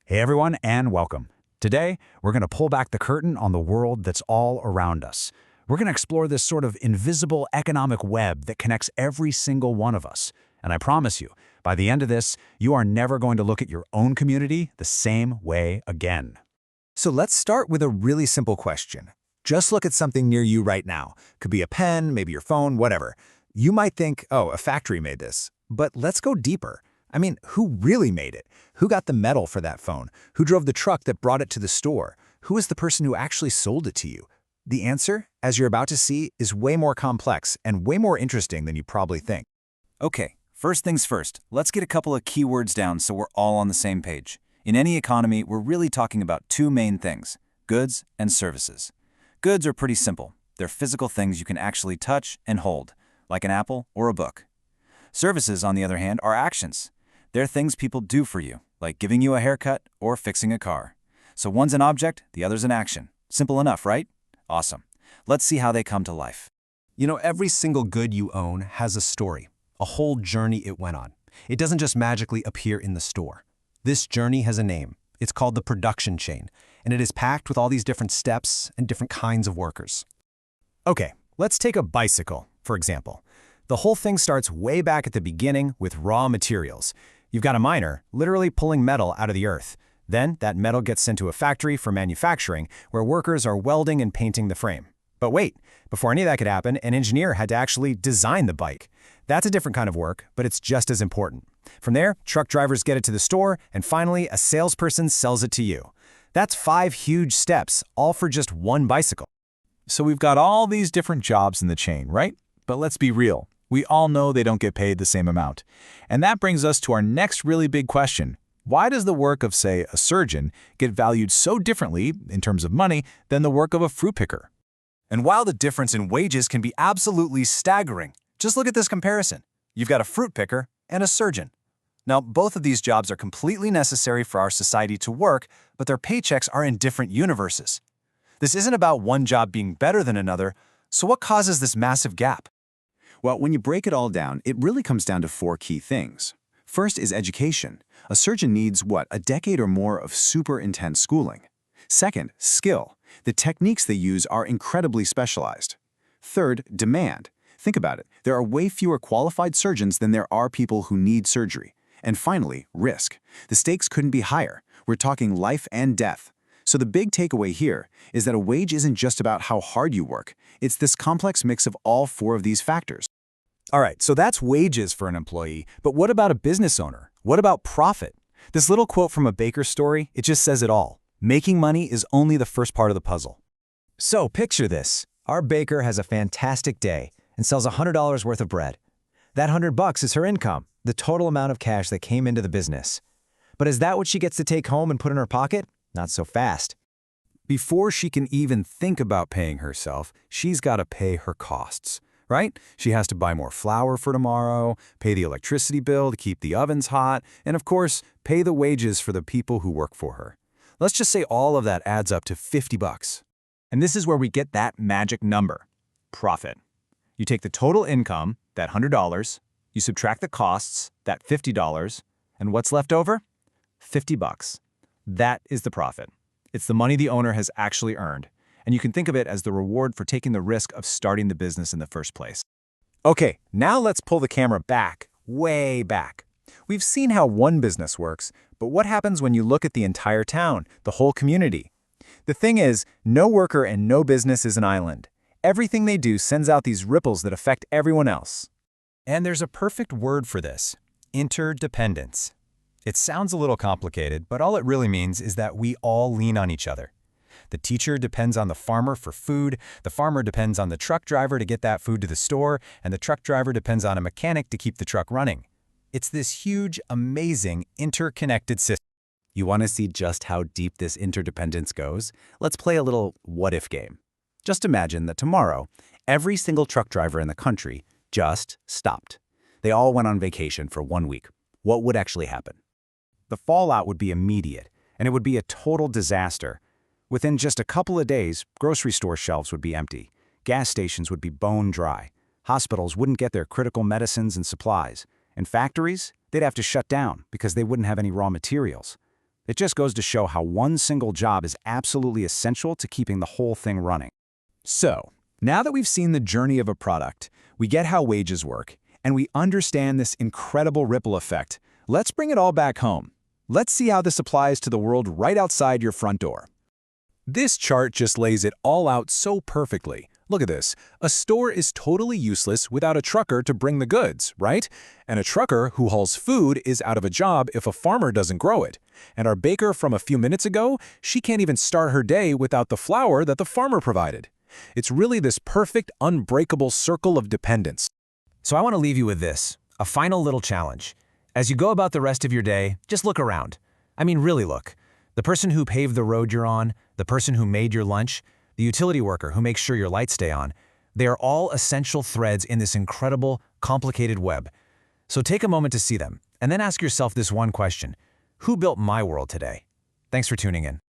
Hey everyone, and welcome. Today, we're going to pull back the curtain on the world that's all around us. We're going to explore this sort of invisible economic web that connects every single one of us. And I promise you, by the end of this, you are never going to look at your own community the same way again. So let's start with a really simple question. Just look at something near you right now. Could be a pen, maybe your phone, whatever. You might think, oh, a factory made this. But let's go deeper. I mean, who really made it? Who got the metal for that phone? Who drove the truck that brought it to the store? Who is the person who actually sold it to you? The answer, as you're about to see, is way more complex and way more interesting than you probably think. Okay, first things first, let's get a couple of keywords down so we're all on the same page. In any economy, we're really talking about two main things: goods and services. Goods are pretty simple. They're physical things you can actually touch and hold, like an apple or a book. Services, on the other hand, are actions. They're things people do for you, like giving you a haircut or fixing a car. So one's an object, the other's an action. Simple enough, right? Awesome. Let's see how they come to life. You know, every single good you own has a story, a whole journey it went on. It doesn't just magically appear in the store. This journey has a name. It's called the production chain, and it is packed with all these different steps and different kinds of workers. Okay, let's take a bicycle, for example. The whole thing starts way back at the beginning with raw materials. You've got a miner literally pulling metal out of the earth. Then that metal gets sent to a factory for manufacturing where workers are welding and painting the frame. But wait, before any of that could happen, an engineer had to actually design the bike. That's a different kind of work, but it's just as important. From there, truck drivers get it to the store, and finally, a salesperson sells it to you. That's 5 huge steps, all for just one bicycle. So we've got all these different jobs in the chain, right? But let's be real. We all know they don't get paid the same amount. And that brings us to our next really big question. Why does the work of, say, a surgeon get valued so differently, in terms of money, than the work of a fruit picker? And while the difference in wages can be absolutely staggering, just look at this comparison. You've got a fruit picker and a surgeon. Now, both of these jobs are completely necessary for our society to work, but their paychecks are in different universes. This isn't about one job being better than another, so what causes this massive gap? Well, when you break it all down, it really comes down to 4 key things. First is education. A surgeon needs, a decade or more of super intense schooling. Second, skill. The techniques they use are incredibly specialized. Third, demand. Think about it. There are way fewer qualified surgeons than there are people who need surgery. And finally, risk. The stakes couldn't be higher. We're talking life and death. So the big takeaway here is that a wage isn't just about how hard you work. It's this complex mix of all 4 of these factors. All right, so that's wages for an employee, but what about a business owner? What about profit? This little quote from a baker's story, it just says it all. Making money is only the first part of the puzzle. So picture this. Our baker has a fantastic day and sells $100 worth of bread. That $100 is her income, the total amount of cash that came into the business. But is that what she gets to take home and put in her pocket? Not so fast. Before she can even think about paying herself, she's got to pay her costs, right? She has to buy more flour for tomorrow, pay the electricity bill to keep the ovens hot, and of course, pay the wages for the people who work for her. Let's just say all of that adds up to $50. And this is where we get that magic number: profit. You take the total income, that $100, you subtract the costs, that $50, and what's left over? $50. That is the profit. It's the money the owner has actually earned, and you can think of it as the reward for taking the risk of starting the business in the first place. Okay, now let's pull the camera back, way back. We've seen how one business works, but what happens when you look at the entire town, the whole community? The thing is, no worker and no business is an island. Everything they do sends out these ripples that affect everyone else. And there's a perfect word for this: interdependence. It sounds a little complicated, but all it really means is that we all lean on each other. The teacher depends on the farmer for food, the farmer depends on the truck driver to get that food to the store, and the truck driver depends on a mechanic to keep the truck running. It's this huge, amazing, interconnected system. You want to see just how deep this interdependence goes? Let's play a little what-if game. Just imagine that tomorrow, every single truck driver in the country just stopped. They all went on vacation for 1 week. What would actually happen? The fallout would be immediate, and it would be a total disaster. Within just a couple of days, grocery store shelves would be empty, gas stations would be bone dry, hospitals wouldn't get their critical medicines and supplies, and factories, they'd have to shut down because they wouldn't have any raw materials. It just goes to show how one single job is absolutely essential to keeping the whole thing running. So, now that we've seen the journey of a product, we get how wages work, and we understand this incredible ripple effect, let's bring it all back home. Let's see how this applies to the world right outside your front door. This chart just lays it all out so perfectly. Look at this. A store is totally useless without a trucker to bring the goods, right? And a trucker who hauls food is out of a job if a farmer doesn't grow it. And our baker from a few minutes ago, she can't even start her day without the flour that the farmer provided. It's really this perfect, unbreakable circle of dependence. So I want to leave you with this, a final little challenge. As you go about the rest of your day, just look around. I mean, really look. The person who paved the road you're on, the person who made your lunch, the utility worker who makes sure your lights stay on, they are all essential threads in this incredible, complicated web. So take a moment to see them, and then ask yourself this one question: who built my world today? Thanks for tuning in.